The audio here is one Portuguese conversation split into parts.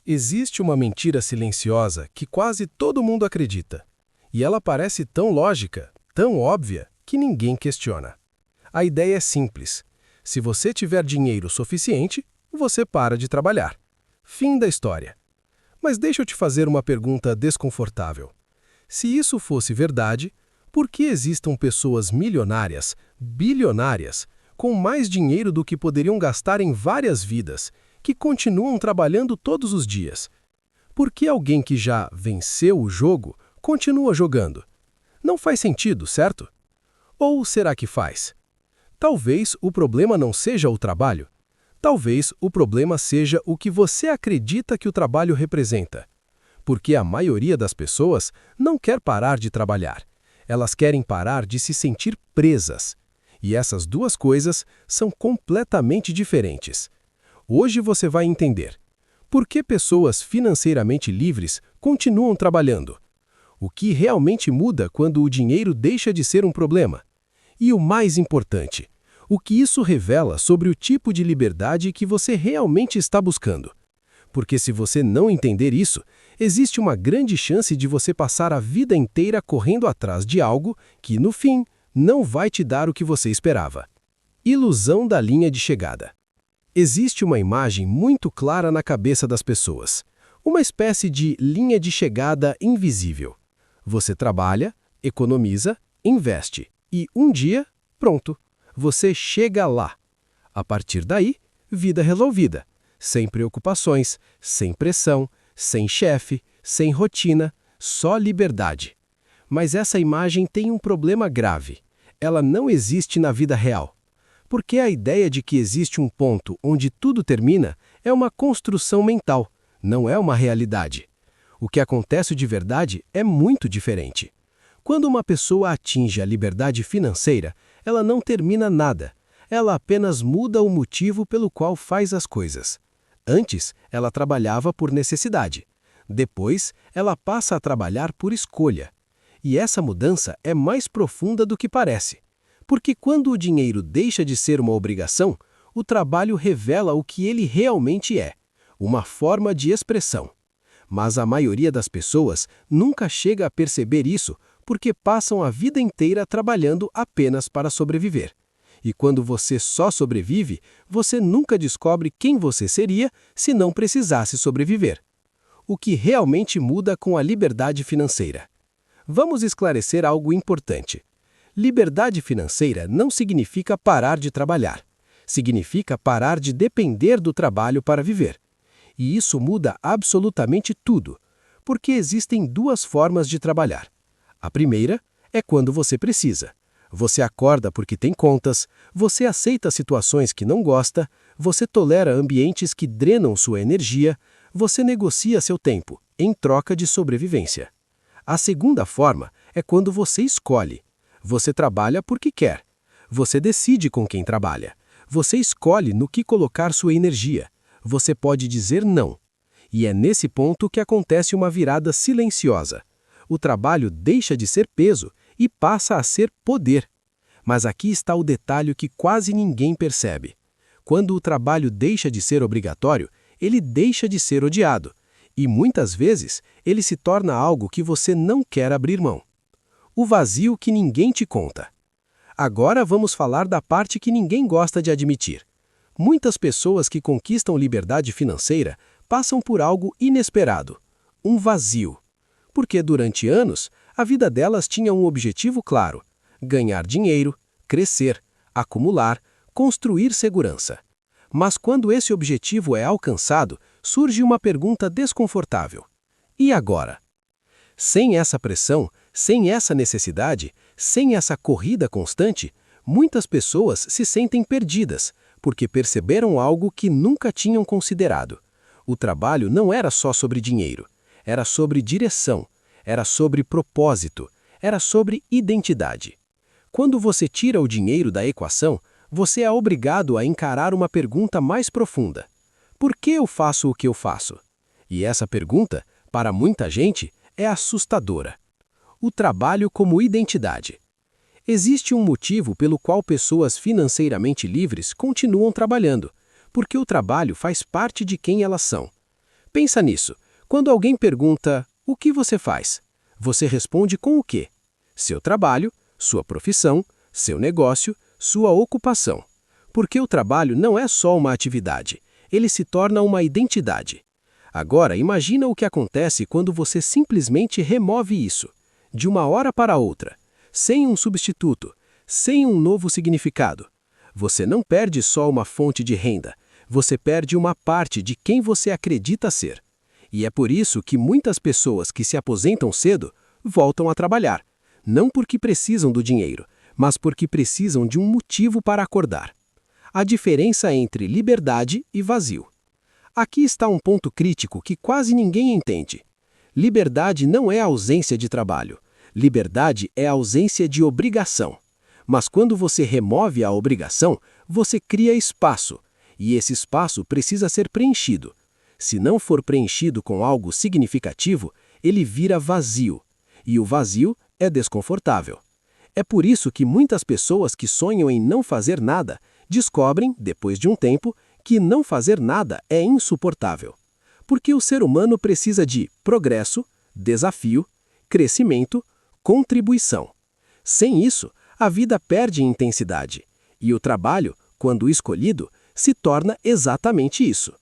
Existe uma mentira silenciosa que quase todo mundo acredita. E ela parece tão lógica, tão óbvia, que ninguém questiona. A ideia é simples. Se você tiver dinheiro suficiente, você para de trabalhar. Fim da história. Mas deixa eu te fazer uma pergunta desconfortável. Se isso fosse verdade, por que existam pessoas milionárias, bilionárias, com mais dinheiro do que poderiam gastar em várias vidas, que continuam trabalhando todos os dias? Por que alguém que já venceu o jogo continua jogando? Não faz sentido, certo? Ou será que faz? Talvez o problema não seja o trabalho. Talvez o problema seja o que você acredita que o trabalho representa. Porque a maioria das pessoas não quer parar de trabalhar. Elas querem parar de se sentir presas. E essas duas coisas são completamente diferentes. Hoje você vai entender por que pessoas financeiramente livres continuam trabalhando. O que realmente muda quando o dinheiro deixa de ser um problema. E o mais importante, o que isso revela sobre o tipo de liberdade que você realmente está buscando. Porque se você não entender isso, existe uma grande chance de você passar a vida inteira correndo atrás de algo que, no fim, não vai te dar o que você esperava. Ilusão da linha de chegada. Existe uma imagem muito clara na cabeça das pessoas. Uma espécie de linha de chegada invisível. Você trabalha, economiza, investe e um dia, pronto, você chega lá. A partir daí, vida resolvida. Sem preocupações, sem pressão, sem chefe, sem rotina, só liberdade. Mas essa imagem tem um problema grave. Ela não existe na vida real. Porque a ideia de que existe um ponto onde tudo termina é uma construção mental, não é uma realidade. O que acontece de verdade é muito diferente. Quando uma pessoa atinge a liberdade financeira, ela não termina nada. Ela apenas muda o motivo pelo qual faz as coisas. Antes, ela trabalhava por necessidade. Depois, ela passa a trabalhar por escolha. E essa mudança é mais profunda do que parece. Porque quando o dinheiro deixa de ser uma obrigação, o trabalho revela o que ele realmente é, uma forma de expressão. Mas a maioria das pessoas nunca chega a perceber isso porque passam a vida inteira trabalhando apenas para sobreviver. E quando você só sobrevive, você nunca descobre quem você seria se não precisasse sobreviver. O que realmente muda com a liberdade financeira? Vamos esclarecer algo importante. Liberdade financeira não significa parar de trabalhar. Significa parar de depender do trabalho para viver. E isso muda absolutamente tudo, porque existem duas formas de trabalhar. A primeira é quando você precisa. Você acorda porque tem contas, você aceita situações que não gosta, você tolera ambientes que drenam sua energia, você negocia seu tempo, em troca de sobrevivência. A segunda forma é quando você escolhe. Você trabalha porque quer. Você decide com quem trabalha. Você escolhe no que colocar sua energia. Você pode dizer não. E é nesse ponto que acontece uma virada silenciosa. O trabalho deixa de ser peso e passa a ser poder. Mas aqui está o detalhe que quase ninguém percebe. Quando o trabalho deixa de ser obrigatório, ele deixa de ser odiado. E muitas vezes, ele se torna algo que você não quer abrir mão. O vazio que ninguém te conta. Agora vamos falar da parte que ninguém gosta de admitir. Muitas pessoas que conquistam liberdade financeira passam por algo inesperado, um vazio. Porque durante anos, a vida delas tinha um objetivo claro: ganhar dinheiro, crescer, acumular, construir segurança. Mas quando esse objetivo é alcançado, surge uma pergunta desconfortável. E agora? Sem essa pressão, sem essa necessidade, sem essa corrida constante, muitas pessoas se sentem perdidas, porque perceberam algo que nunca tinham considerado. O trabalho não era só sobre dinheiro, era sobre direção, era sobre propósito, era sobre identidade. Quando você tira o dinheiro da equação, você é obrigado a encarar uma pergunta mais profunda. Por que eu faço o que eu faço? E essa pergunta, para muita gente, é assustadora. O trabalho como identidade. Existe um motivo pelo qual pessoas financeiramente livres continuam trabalhando, porque o trabalho faz parte de quem elas são. Pensa nisso. Quando alguém pergunta, o que você faz? Você responde com o quê? Seu trabalho, sua profissão, seu negócio, sua ocupação. Porque o trabalho não é só uma atividade, ele se torna uma identidade. Agora, imagina o que acontece quando você simplesmente remove isso, de uma hora para outra, sem um substituto, sem um novo significado. Você não perde só uma fonte de renda, você perde uma parte de quem você acredita ser. E é por isso que muitas pessoas que se aposentam cedo voltam a trabalhar, não porque precisam do dinheiro, mas porque precisam de um motivo para acordar. A diferença entre liberdade e vazio. Aqui está um ponto crítico que quase ninguém entende. Liberdade não é a ausência de trabalho. Liberdade é a ausência de obrigação. Mas quando você remove a obrigação, você cria espaço. E esse espaço precisa ser preenchido. Se não for preenchido com algo significativo, ele vira vazio. E o vazio é desconfortável. É por isso que muitas pessoas que sonham em não fazer nada descobrem, depois de um tempo, que não fazer nada é insuportável. Porque o ser humano precisa de progresso, desafio, crescimento, contribuição. Sem isso, a vida perde intensidade. E o trabalho, quando escolhido, se torna exatamente isso.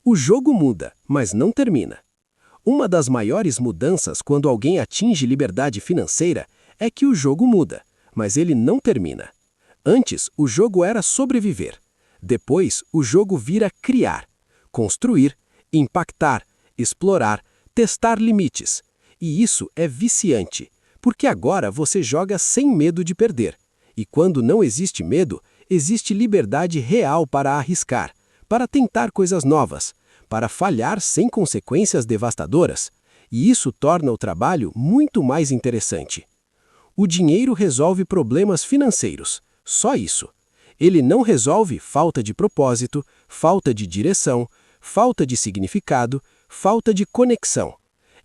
O jogo muda, mas não termina. Uma das maiores mudanças quando alguém atinge liberdade financeira é que o jogo muda, mas ele não termina. Antes, o jogo era sobreviver. Depois, o jogo vira criar, construir, impactar, explorar, testar limites. E isso é viciante, porque agora você joga sem medo de perder. E quando não existe medo, existe liberdade real para arriscar, para tentar coisas novas, para falhar sem consequências devastadoras. E isso torna o trabalho muito mais interessante. O dinheiro resolve problemas financeiros, só isso. Ele não resolve falta de propósito, falta de direção, falta de significado, falta de conexão.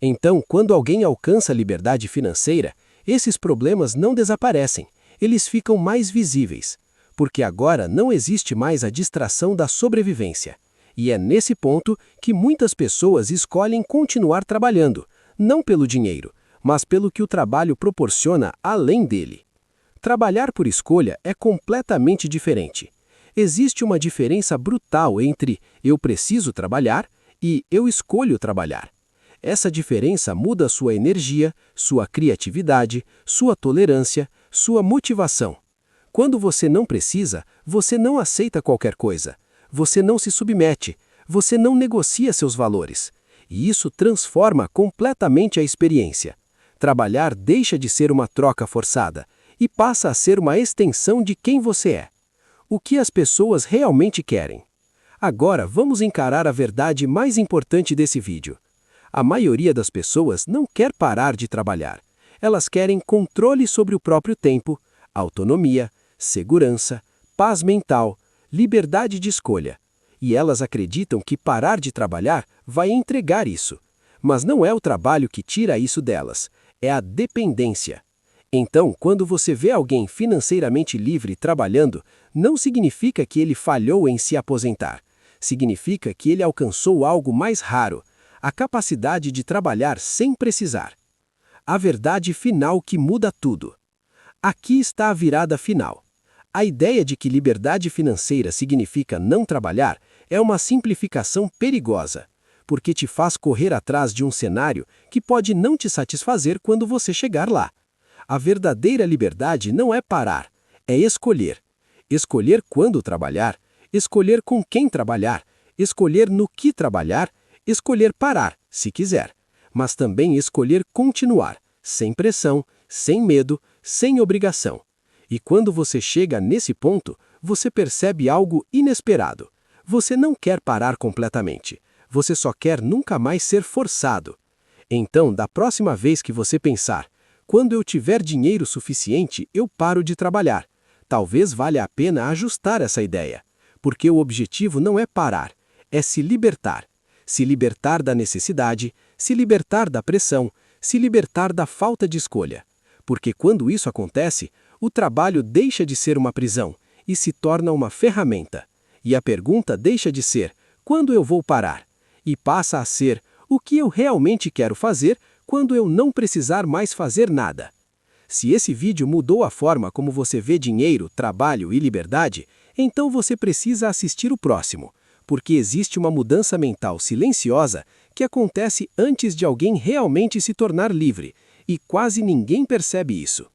Então, quando alguém alcança a liberdade financeira, esses problemas não desaparecem, eles ficam mais visíveis, porque agora não existe mais a distração da sobrevivência. E é nesse ponto que muitas pessoas escolhem continuar trabalhando, não pelo dinheiro, mas pelo que o trabalho proporciona além dele. Trabalhar por escolha é completamente diferente. Existe uma diferença brutal entre eu preciso trabalhar e eu escolho trabalhar. Essa diferença muda sua energia, sua criatividade, sua tolerância, sua motivação. Quando você não precisa, você não aceita qualquer coisa. Você não se submete, você não negocia seus valores. E isso transforma completamente a experiência. Trabalhar deixa de ser uma troca forçada e passa a ser uma extensão de quem você é. O que as pessoas realmente querem. Agora vamos encarar a verdade mais importante desse vídeo. A maioria das pessoas não quer parar de trabalhar. Elas querem controle sobre o próprio tempo, autonomia, segurança, paz mental, liberdade de escolha. E elas acreditam que parar de trabalhar vai entregar isso. Mas não é o trabalho que tira isso delas, é a dependência. Então, quando você vê alguém financeiramente livre trabalhando, não significa que ele falhou em se aposentar. Significa que ele alcançou algo mais raro, a capacidade de trabalhar sem precisar. A verdade final que muda tudo. Aqui está a virada final. A ideia de que liberdade financeira significa não trabalhar é uma simplificação perigosa, porque te faz correr atrás de um cenário que pode não te satisfazer quando você chegar lá. A verdadeira liberdade não é parar, é escolher. Escolher quando trabalhar, escolher com quem trabalhar, escolher no que trabalhar, escolher parar, se quiser, mas também escolher continuar, sem pressão, sem medo, sem obrigação. E quando você chega nesse ponto, você percebe algo inesperado. Você não quer parar completamente. Você só quer nunca mais ser forçado. Então, da próxima vez que você pensar, quando eu tiver dinheiro suficiente, eu paro de trabalhar. Talvez valha a pena ajustar essa ideia. Porque o objetivo não é parar, é se libertar. Se libertar da necessidade, se libertar da pressão, se libertar da falta de escolha. Porque quando isso acontece, o trabalho deixa de ser uma prisão e se torna uma ferramenta. E a pergunta deixa de ser, quando eu vou parar? e passa a ser o que eu realmente quero fazer quando eu não precisar mais fazer nada. Se esse vídeo mudou a forma como você vê dinheiro, trabalho e liberdade, então você precisa assistir o próximo, porque existe uma mudança mental silenciosa que acontece antes de alguém realmente se tornar livre, e quase ninguém percebe isso.